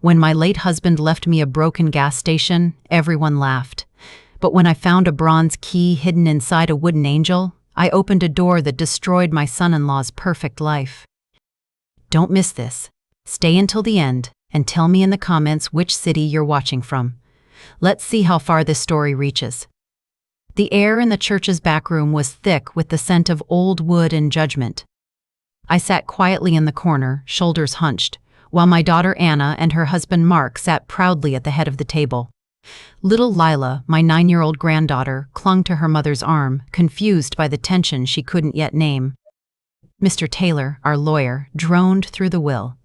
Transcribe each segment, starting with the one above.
When my late husband left me a broken gas station, everyone laughed. But when I found a bronze key hidden inside a wooden angel, I opened a door that destroyed my son-in-law's perfect life. Don't miss this. Stay until the end and tell me in the comments which city you're watching from. Let's see how far this story reaches. The air in the church's back room was thick with the scent of old wood and judgment. I sat quietly in the corner, shoulders hunched, while my daughter Anna and her husband Mark sat proudly at the head of the table. Little Lila, my 9-year-old granddaughter, clung to her mother's arm, confused by the tension she couldn't yet name. Mr. Taylor, our lawyer, droned through the will.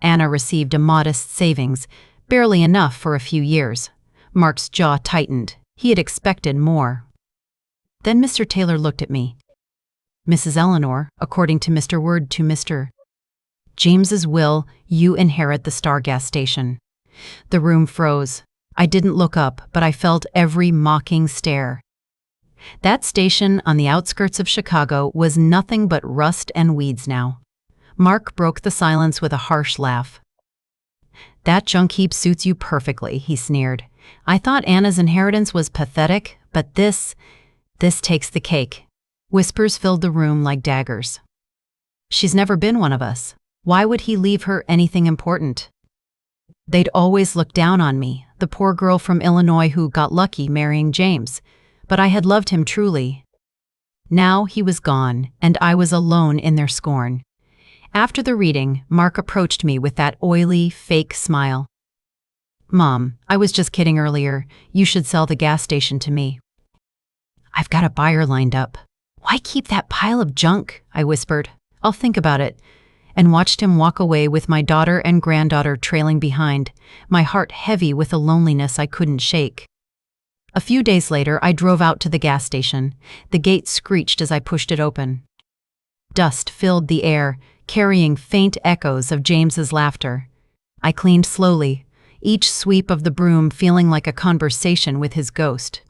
Anna received a modest savings, barely enough for a few years. Mark's jaw tightened. He had expected more. Then Mr. Taylor looked at me. Mrs. Eleanor, according to Mr. Word to Mr. James's will, you inherit the Star gas station. The room froze. I didn't look up, but I felt every mocking stare. That station on the outskirts of Chicago was nothing but rust and weeds now. Mark broke the silence with a harsh laugh. That junk heap suits you perfectly, he sneered. I thought Anna's inheritance was pathetic, but this takes the cake. Whispers filled the room like daggers. She's never been one of us. Why would he leave her anything important? They'd always looked down on me, the poor girl from Illinois who got lucky marrying James. But I had loved him truly. Now he was gone, and I was alone in their scorn. After the reading, Mark approached me with that oily, fake smile. Mom, I was just kidding earlier. You should sell the gas station to me. I've got a buyer lined up. Why keep that pile of junk? I whispered. I'll think about it. And watched him walk away with my daughter and granddaughter trailing behind, my heart heavy with a loneliness I couldn't shake. A few days later, I drove out to the gas station. The gate screeched as I pushed it open. Dust filled the air, carrying faint echoes of James's laughter. I cleaned slowly, each sweep of the broom feeling like a conversation with his ghost.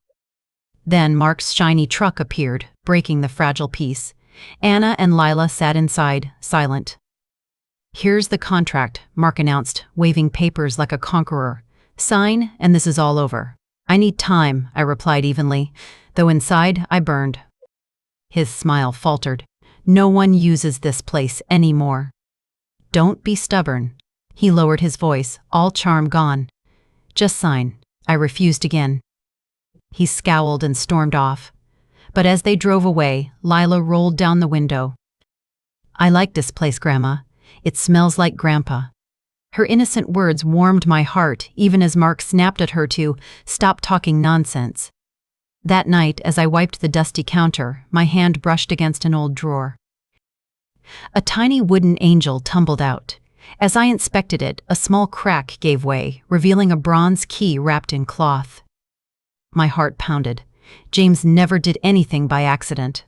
Then Mark's shiny truck appeared, breaking the fragile peace. Anna and Lila sat inside, silent. Here's the contract, Mark announced, waving papers like a conqueror. Sign, and this is all over. I need time, I replied evenly, though inside I burned. His smile faltered. No one uses this place anymore. Don't be stubborn. He lowered his voice, all charm gone. Just sign. I refused again. He scowled and stormed off. But as they drove away, Lila rolled down the window. I like this place, Grandma. It smells like Grandpa. Her innocent words warmed my heart, even as Mark snapped at her to stop talking nonsense. That night, as I wiped the dusty counter, my hand brushed against an old drawer. A tiny wooden angel tumbled out. As I inspected it, a small crack gave way, revealing a bronze key wrapped in cloth. My heart pounded. James never did anything by accident.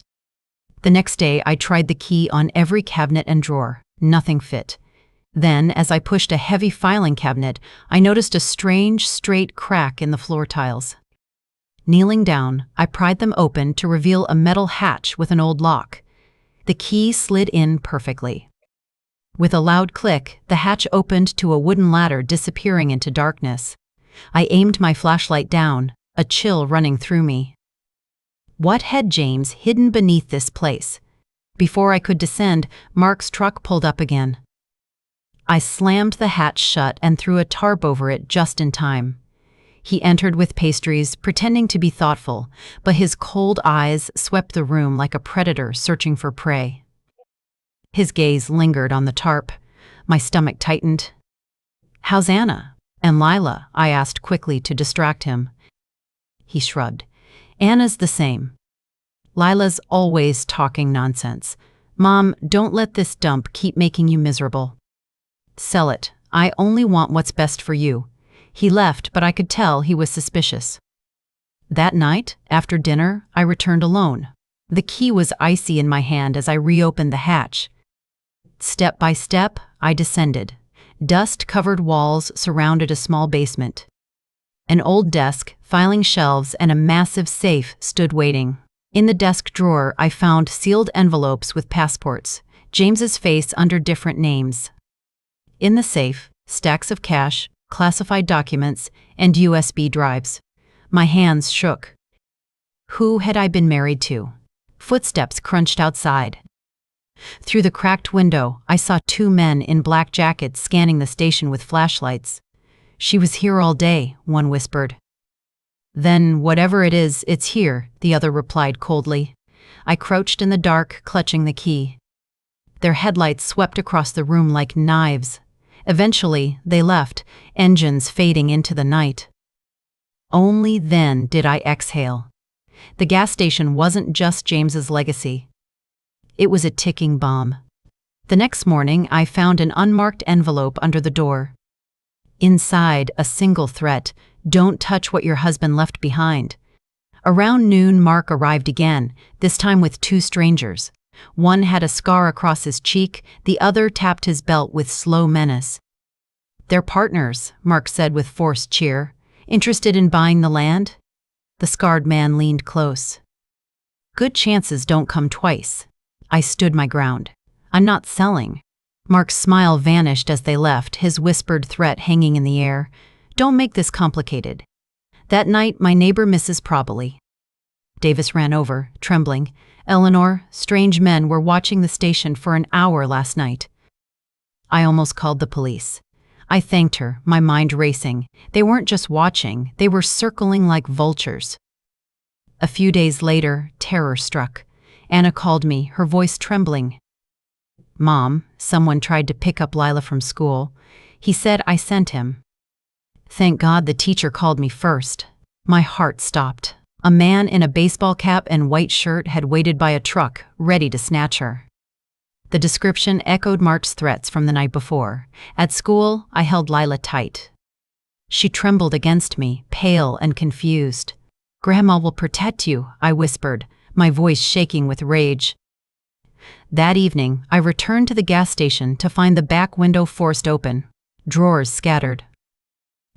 The next day, I tried the key on every cabinet and drawer. Nothing fit. Then, as I pushed a heavy filing cabinet, I noticed a strange, straight crack in the floor tiles. Kneeling down, I pried them open to reveal a metal hatch with an old lock. The key slid in perfectly. With a loud click, the hatch opened to a wooden ladder disappearing into darkness. I aimed my flashlight down, a chill running through me. What had James hidden beneath this place? Before I could descend, Mark's truck pulled up again. I slammed the hatch shut and threw a tarp over it just in time. He entered with pastries, pretending to be thoughtful, but his cold eyes swept the room like a predator searching for prey. His gaze lingered on the tarp. My stomach tightened. How's Anna? And Lila? I asked quickly to distract him. He shrugged. Anna's the same. Lila's always talking nonsense. Mom, don't let this dump keep making you miserable. Sell it. I only want what's best for you. He left, but I could tell he was suspicious. That night, after dinner, I returned alone. The key was icy in my hand as I reopened the hatch. Step by step, I descended. Dust-covered walls surrounded a small basement. An old desk, filing shelves, and a massive safe stood waiting. In the desk drawer, I found sealed envelopes with passports, James's face under different names. In the safe, stacks of cash, classified documents, and USB drives. My hands shook. Who had I been married to? Footsteps crunched outside. Through the cracked window, I saw two men in black jackets scanning the station with flashlights. She was here all day, one whispered. Then, whatever it is, it's here, the other replied coldly. I crouched in the dark, clutching the key. Their headlights swept across the room like knives. Eventually, they left, engines fading into the night. Only then did I exhale. The gas station wasn't just James's legacy. It was a ticking bomb. The next morning, I found an unmarked envelope under the door. Inside, a single threat: don't touch what your husband left behind. Around noon, Mark arrived again, this time with two strangers. One had a scar across his cheek, the other tapped his belt with slow menace. They're partners, Mark said with forced cheer. Interested in buying the land? The scarred man leaned close. Good chances don't come twice. I stood my ground. I'm not selling. Mark's smile vanished as they left, his whispered threat hanging in the air. Don't make this complicated. That night, my neighbor Mrs. Probally. Davis ran over, trembling. Eleanor, strange men were watching the station for an hour last night. I almost called the police. I thanked her, my mind racing. They weren't just watching, they were circling like vultures. A few days later, terror struck. Anna called me, her voice trembling. Mom, someone tried to pick up Lila from school. He said I sent him. Thank God the teacher called me first. My heart stopped. A man in a baseball cap and white shirt had waited by a truck, ready to snatch her. The description echoed Mark's threats from the night before. At school, I held Lila tight. She trembled against me, pale and confused. Grandma will protect you, I whispered, my voice shaking with rage. That evening, I returned to the gas station to find the back window forced open, drawers scattered.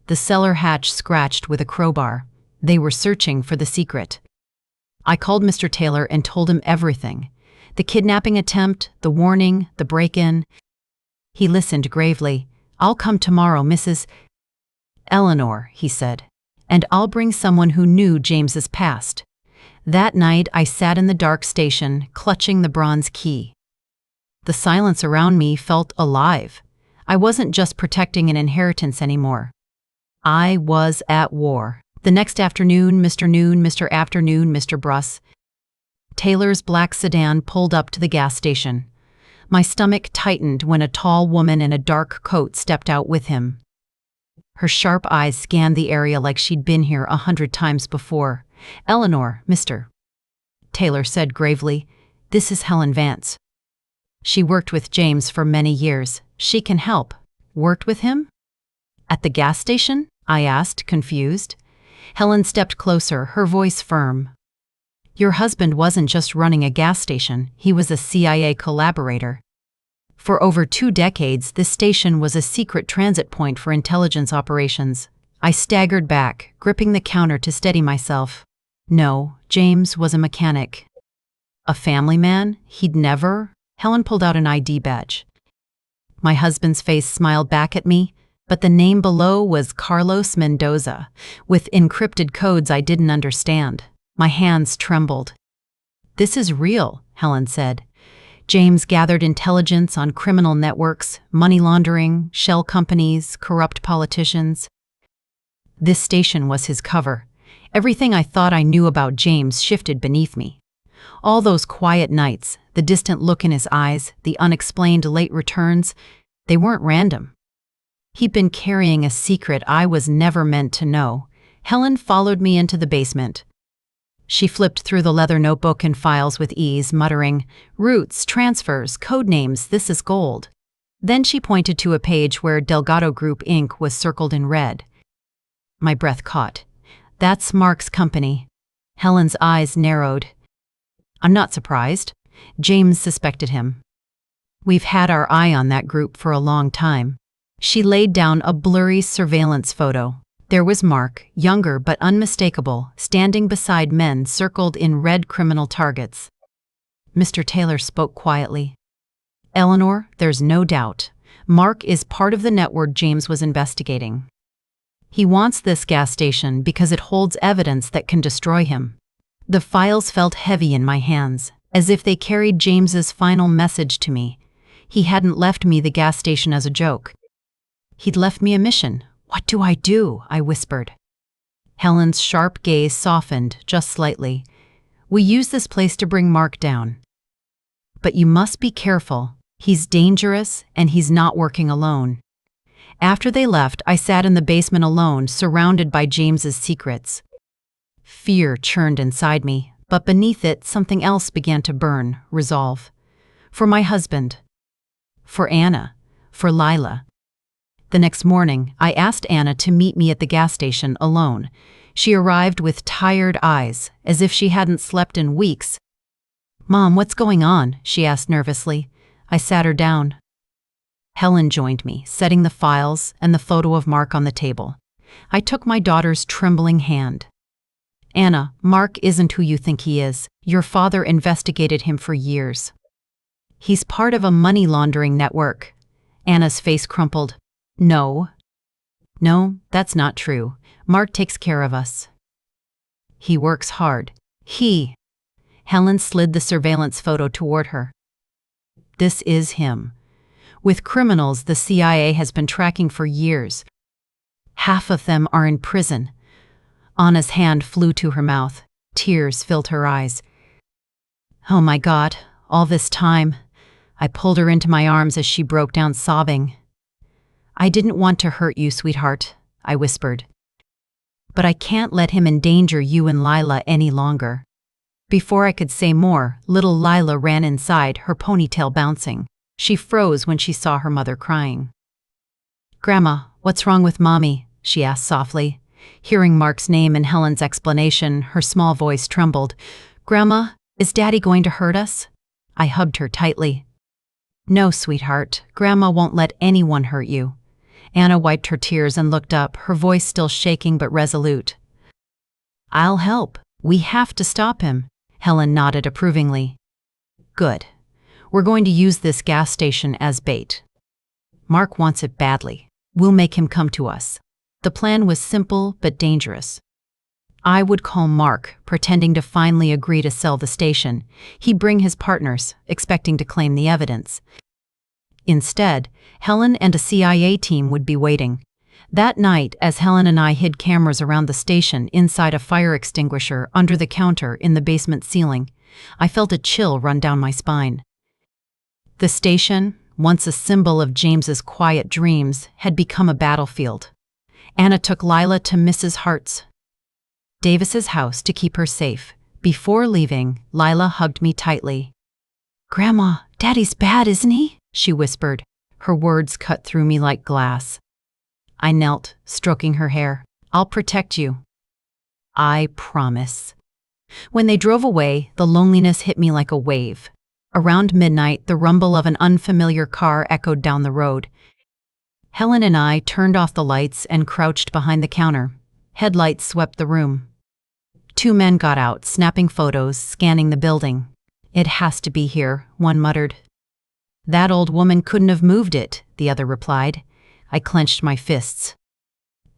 The cellar hatch scratched with a crowbar. They were searching for the secret. I called Mr. Taylor and told him everything. The kidnapping attempt, the warning, the break-in. He listened gravely. I'll come tomorrow, Mrs. Eleanor, he said, and I'll bring someone who knew James's past. That night, I sat in the dark station, clutching the bronze key. The silence around me felt alive. I wasn't just protecting an inheritance anymore. I was at war. The next afternoon, Mr. Afternoon, Mr. Bruss. Taylor's black sedan pulled up to the gas station. My stomach tightened when a tall woman in a dark coat stepped out with him. Her sharp eyes scanned the area like she'd been here 100 times before. Eleanor, Mr. Taylor said gravely, this is Helen Vance. She worked with James for many years. She can help. Worked with him? At the gas station? I asked, confused. Helen stepped closer, her voice firm. Your husband wasn't just running a gas station, he was a CIA collaborator. For over 2 decades, this station was a secret transit point for intelligence operations. I staggered back, gripping the counter to steady myself. No, James was a mechanic. A family man? He'd never? Helen pulled out an ID badge. My husband's face smiled back at me, but the name below was Carlos Mendoza, with encrypted codes I didn't understand. My hands trembled. This is real, Helen said. James gathered intelligence on criminal networks, money laundering, shell companies, corrupt politicians. This station was his cover. Everything I thought I knew about James shifted beneath me. All those quiet nights, the distant look in his eyes, the unexplained late returns, they weren't random. He'd been carrying a secret I was never meant to know. Helen followed me into the basement. She flipped through the leather notebook and files with ease, muttering, "Routes, transfers, code names, this is gold." Then she pointed to a page where Delgado Group Inc. was circled in red. My breath caught. That's Mark's company. Helen's eyes narrowed. I'm not surprised. James suspected him. We've had our eye on that group for a long time. She laid down a blurry surveillance photo. There was Mark, younger but unmistakable, standing beside men circled in red criminal targets. Mr. Taylor spoke quietly. Eleanor, there's no doubt. Mark is part of the network James was investigating. He wants this gas station because it holds evidence that can destroy him. The files felt heavy in my hands, as if they carried James's final message to me. He hadn't left me the gas station as a joke. He'd left me a mission. "What do?" I whispered. Helen's sharp gaze softened just slightly. "We use this place to bring Mark down. But you must be careful. He's dangerous, and he's not working alone." After they left, I sat in the basement alone, surrounded by James's secrets. Fear churned inside me, but beneath it, something else began to burn, resolve. For my husband. For Anna. For Lila. The next morning, I asked Anna to meet me at the gas station alone. She arrived with tired eyes, as if she hadn't slept in weeks. "Mom, what's going on?" she asked nervously. I sat her down. Helen joined me, setting the files and the photo of Mark on the table. I took my daughter's trembling hand. "Anna, Mark isn't who you think he is. Your father investigated him for years. He's part of a money laundering network." Anna's face crumpled. No, that's not true. Mark takes care of us. He works hard. Helen slid the surveillance photo toward her. This is him. With criminals the CIA has been tracking for years. Half of them are in prison. Anna's hand flew to her mouth. Tears filled her eyes. "Oh my God, all this time." I pulled her into my arms as she broke down sobbing. "I didn't want to hurt you, sweetheart," I whispered. "But I can't let him endanger you and Lila any longer." Before I could say more, little Lila ran inside, her ponytail bouncing. She froze when she saw her mother crying. "Grandma, what's wrong with Mommy?" she asked softly. Hearing Mark's name and Helen's explanation, her small voice trembled. "Grandma, is Daddy going to hurt us?" I hugged her tightly. "No, sweetheart, Grandma won't let anyone hurt you." Anna wiped her tears and looked up, her voice still shaking but resolute. "I'll help. We have to stop him." Helen nodded approvingly. "Good. We're going to use this gas station as bait. Mark wants it badly. We'll make him come to us." The plan was simple but dangerous. I would call Mark, pretending to finally agree to sell the station. He'd bring his partners, expecting to claim the evidence. Instead, Helen and a CIA team would be waiting. That night, as Helen and I hid cameras around the station inside a fire extinguisher under the counter in the basement ceiling, I felt a chill run down my spine. The station, once a symbol of James's quiet dreams, had become a battlefield. Anna took Lila to Mrs. Hart's Davis's house to keep her safe. Before leaving, Lila hugged me tightly. "Grandma, Daddy's bad, isn't he?" she whispered. Her words cut through me like glass. I knelt, stroking her hair. "I'll protect you." "I promise." When they drove away, the loneliness hit me like a wave. Around midnight, the rumble of an unfamiliar car echoed down the road. Helen and I turned off the lights and crouched behind the counter. Headlights swept the room. Two men got out, snapping photos, scanning the building. "It has to be here," one muttered. "That old woman couldn't have moved it," the other replied. I clenched my fists.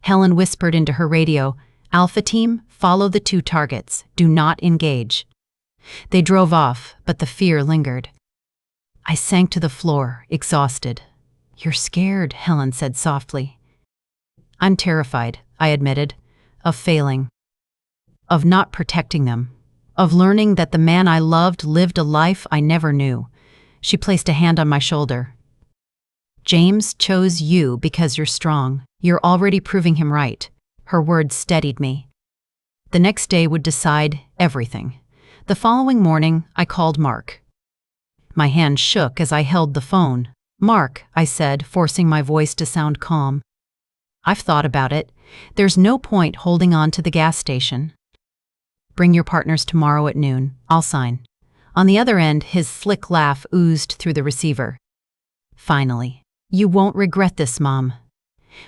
Helen whispered into her radio, "Alpha Team, follow the two targets. Do not engage." They drove off, but the fear lingered. I sank to the floor, exhausted. "You're scared," Helen said softly. "I'm terrified," I admitted, "of failing. Of not protecting them. Of learning that the man I loved lived a life I never knew." She placed a hand on my shoulder. "James chose you because you're strong. You're already proving him right." Her words steadied me. The next day would decide everything. The following morning, I called Mark. My hand shook as I held the phone. "Mark," I said, forcing my voice to sound calm. "I've thought about it. There's no point holding on to the gas station. Bring your partners tomorrow at noon. I'll sign." On the other end, his slick laugh oozed through the receiver. "Finally. You won't regret this, Mom."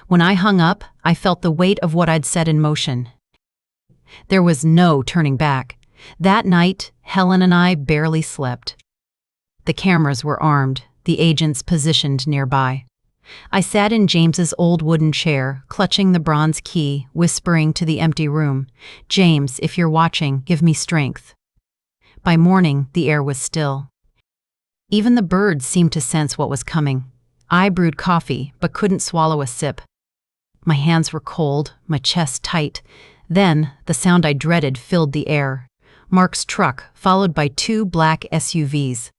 When I hung up, I felt the weight of what I'd set in motion. There was no turning back. That night, Helen and I barely slept. The cameras were armed, the agents positioned nearby. I sat in James's old wooden chair, clutching the bronze key, whispering to the empty room, "James, if you're watching, give me strength." By morning, the air was still. Even the birds seemed to sense what was coming. I brewed coffee, but couldn't swallow a sip. My hands were cold, my chest tight. Then, the sound I dreaded filled the air. Mark's truck, followed by 2 black SUVs.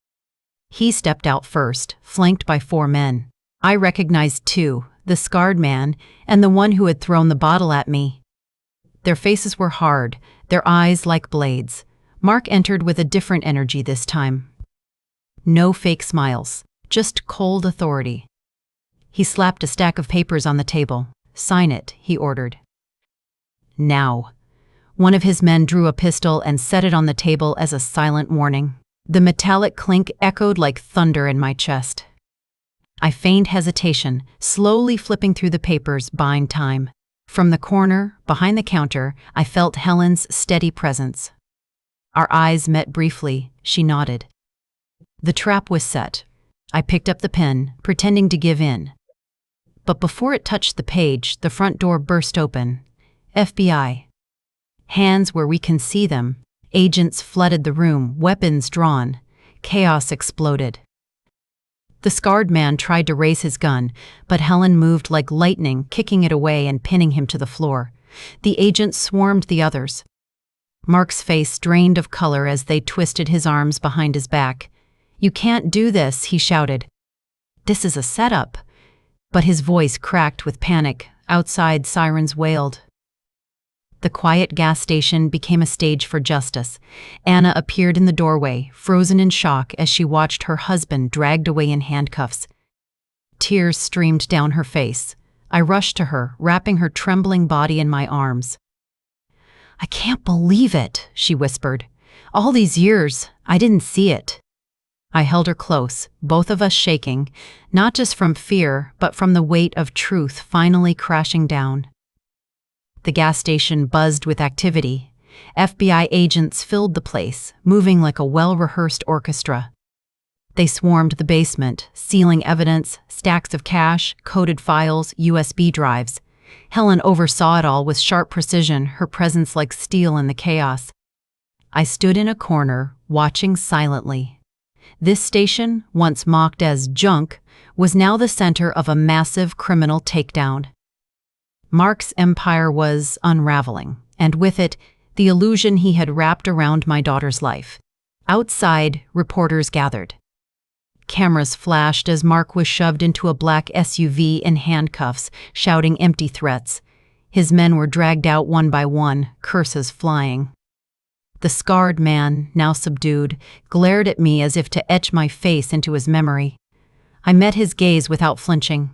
He stepped out first, flanked by 4 men. I recognized 2, the scarred man and the one who had thrown the bottle at me. Their faces were hard, their eyes like blades. Mark entered with a different energy this time. No fake smiles, just cold authority. He slapped a stack of papers on the table. "Sign it," he ordered. "Now." One of his men drew a pistol and set it on the table as a silent warning. The metallic clink echoed like thunder in my chest. I feigned hesitation, slowly flipping through the papers, buying time. From the corner, behind the counter, I felt Helen's steady presence. Our eyes met briefly. She nodded. The trap was set. I picked up the pen, pretending to give in. But before it touched the page, the front door burst open. FBI. Hands where we can see them. Agents flooded the room, weapons drawn. Chaos exploded. The scarred man tried to raise his gun, but Helen moved like lightning, kicking it away and pinning him to the floor. The agents swarmed the others. Mark's face drained of color as they twisted his arms behind his back. "You can't do this," he shouted. "This is a setup." But his voice cracked with panic. Outside, sirens wailed. The quiet gas station became a stage for justice. Anna appeared in the doorway, frozen in shock as she watched her husband dragged away in handcuffs. Tears streamed down her face. I rushed to her, wrapping her trembling body in my arms. "I can't believe it," she whispered. "All these years, I didn't see it." I held her close, both of us shaking, not just from fear, but from the weight of truth finally crashing down. The gas station buzzed with activity. FBI agents filled the place, moving like a well-rehearsed orchestra. They swarmed the basement, sealing evidence, stacks of cash, coded files, USB drives. Helen oversaw it all with sharp precision, her presence like steel in the chaos. I stood in a corner, watching silently. This station, once mocked as junk, was now the center of a massive criminal takedown. Mark's empire was unraveling, and with it, the illusion he had wrapped around my daughter's life. Outside, reporters gathered. Cameras flashed as Mark was shoved into a black SUV in handcuffs, shouting empty threats. His men were dragged out one by one, curses flying. The scarred man, now subdued, glared at me as if to etch my face into his memory. I met his gaze without flinching.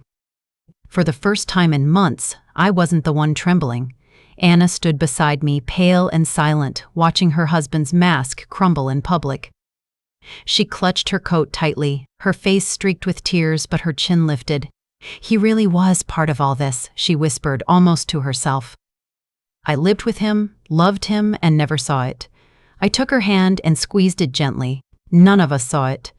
For the first time in months, I wasn't the one trembling. Anna stood beside me, pale and silent, watching her husband's mask crumble in public. She clutched her coat tightly, her face streaked with tears, but her chin lifted. "He really was part of all this," she whispered, almost to herself. "I lived with him, loved him, and never saw it." I took her hand and squeezed it gently. None of us saw it.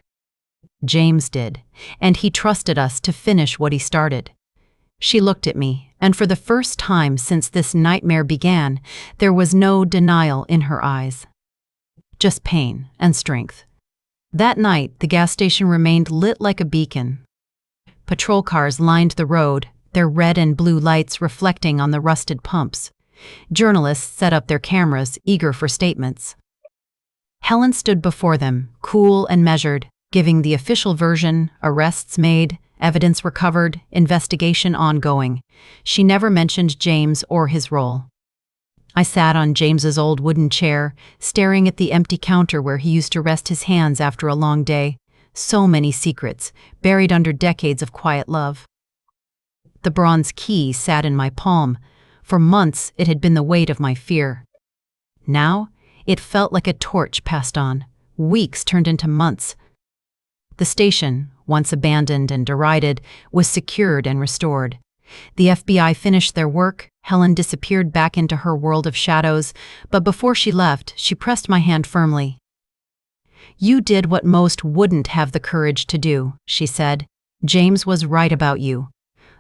James did, and he trusted us to finish what he started. She looked at me, and for the first time since this nightmare began, there was no denial in her eyes. Just pain and strength. That night, the gas station remained lit like a beacon. Patrol cars lined the road, their red and blue lights reflecting on the rusted pumps. Journalists set up their cameras, eager for statements. Helen stood before them, cool and measured, giving the official version: arrests made, evidence recovered, investigation ongoing. She never mentioned James or his role. I sat on James's old wooden chair, staring at the empty counter where he used to rest his hands after a long day. So many secrets, buried under decades of quiet love. The bronze key sat in my palm. For months, it had been the weight of my fear. Now, it felt like a torch passed on. Weeks turned into months. The station, once abandoned and derided, was secured and restored. The FBI finished their work. Helen disappeared back into her world of shadows, but before she left, she pressed my hand firmly. "You did what most wouldn't have the courage to do," she said. James was right about you.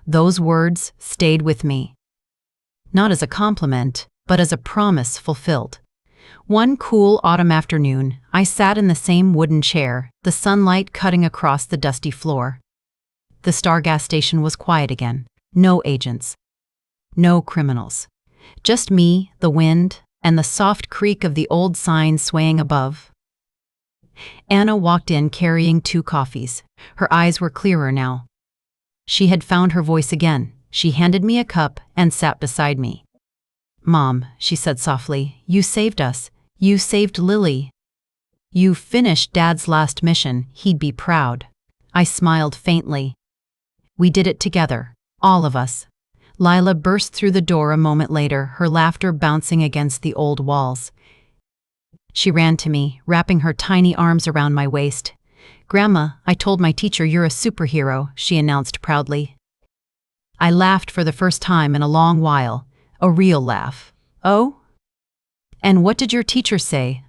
Those words stayed with me. Not as a compliment, but as a promise fulfilled. One cool autumn afternoon, I sat in the same wooden chair, the sunlight cutting across the dusty floor. The Star gas station was quiet again. No agents. No criminals. Just me, the wind, and the soft creak of the old sign swaying above. Anna walked in carrying 2 coffees. Her eyes were clearer now. She had found her voice again. She handed me a cup and sat beside me. "Mom," she said softly, "you saved us. You saved Lily. You finished Dad's last mission. He'd be proud." I smiled faintly. "We did it together. All of us." Lila burst through the door a moment later, her laughter bouncing against the old walls. She ran to me, wrapping her tiny arms around my waist. "Grandma, I told my teacher you're a superhero," she announced proudly. I laughed for the first time in a long while. A real laugh. "Oh? And what did your teacher say?"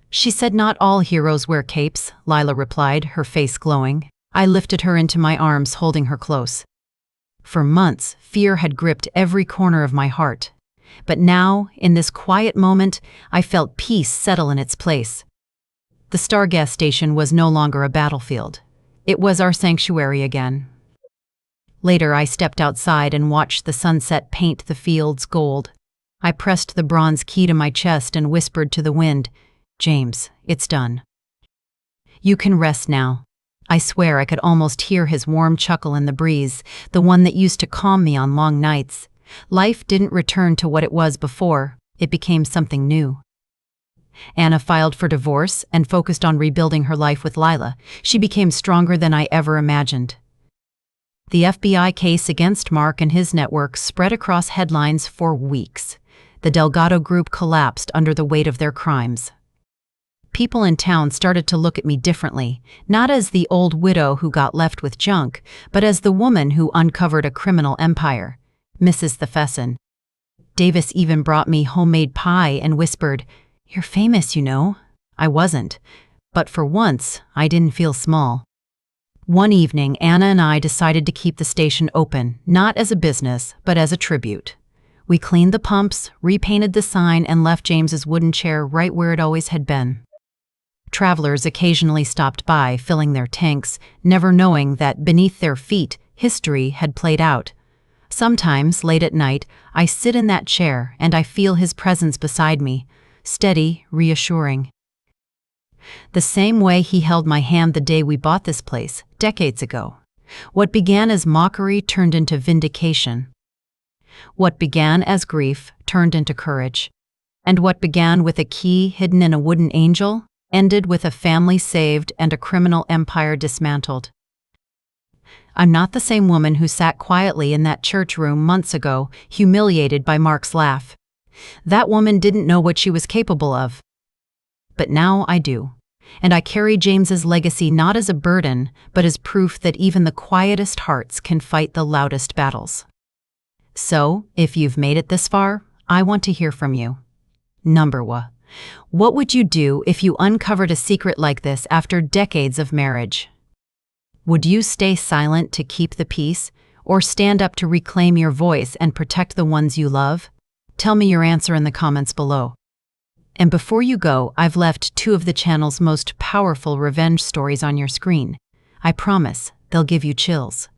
"She said not all heroes wear capes," Lila replied, her face glowing. I lifted her into my arms, holding her close. For months, fear had gripped every corner of my heart. But now, in this quiet moment, I felt peace settle in its place. The Star gas station was no longer a battlefield. It was our sanctuary again. Later, I stepped outside and watched the sunset paint the fields gold. I pressed the bronze key to my chest and whispered to the wind, "James, it's done. You can rest now." I swear I could almost hear his warm chuckle in the breeze, the one that used to calm me on long nights. Life didn't return to what it was before. It became something new. Anna filed for divorce and focused on rebuilding her life with Lila. She became stronger than I ever imagined. The FBI case against Mark and his network spread across headlines for weeks. The Delgado Group collapsed under the weight of their crimes. People in town started to look at me differently, not as the old widow who got left with junk, but as the woman who uncovered a criminal empire, Mrs. Thefesson. Davis even brought me homemade pie and whispered, "You're famous, you know." I wasn't, but for once, I didn't feel small. One evening, Anna and I decided to keep the station open, not as a business, but as a tribute. We cleaned the pumps, repainted the sign, and left James's wooden chair right where it always had been. Travelers occasionally stopped by, filling their tanks, never knowing that beneath their feet, history had played out. Sometimes, late at night, I sit in that chair and I feel his presence beside me, steady, reassuring. The same way he held my hand the day we bought this place, decades ago. What began as mockery turned into vindication. What began as grief turned into courage. And what began with a key hidden in a wooden angel ended with a family saved and a criminal empire dismantled. I'm not the same woman who sat quietly in that church room months ago, humiliated by Mark's laugh. That woman didn't know what she was capable of. But now I do. And I carry James's legacy not as a burden, but as proof that even the quietest hearts can fight the loudest battles. So, if you've made it this far, I want to hear from you. Number 1. What would you do if you uncovered a secret like this after decades of marriage? Would you stay silent to keep the peace, or stand up to reclaim your voice and protect the ones you love? Tell me your answer in the comments below. And before you go, I've left 2 of the channel's most powerful revenge stories on your screen. I promise, they'll give you chills.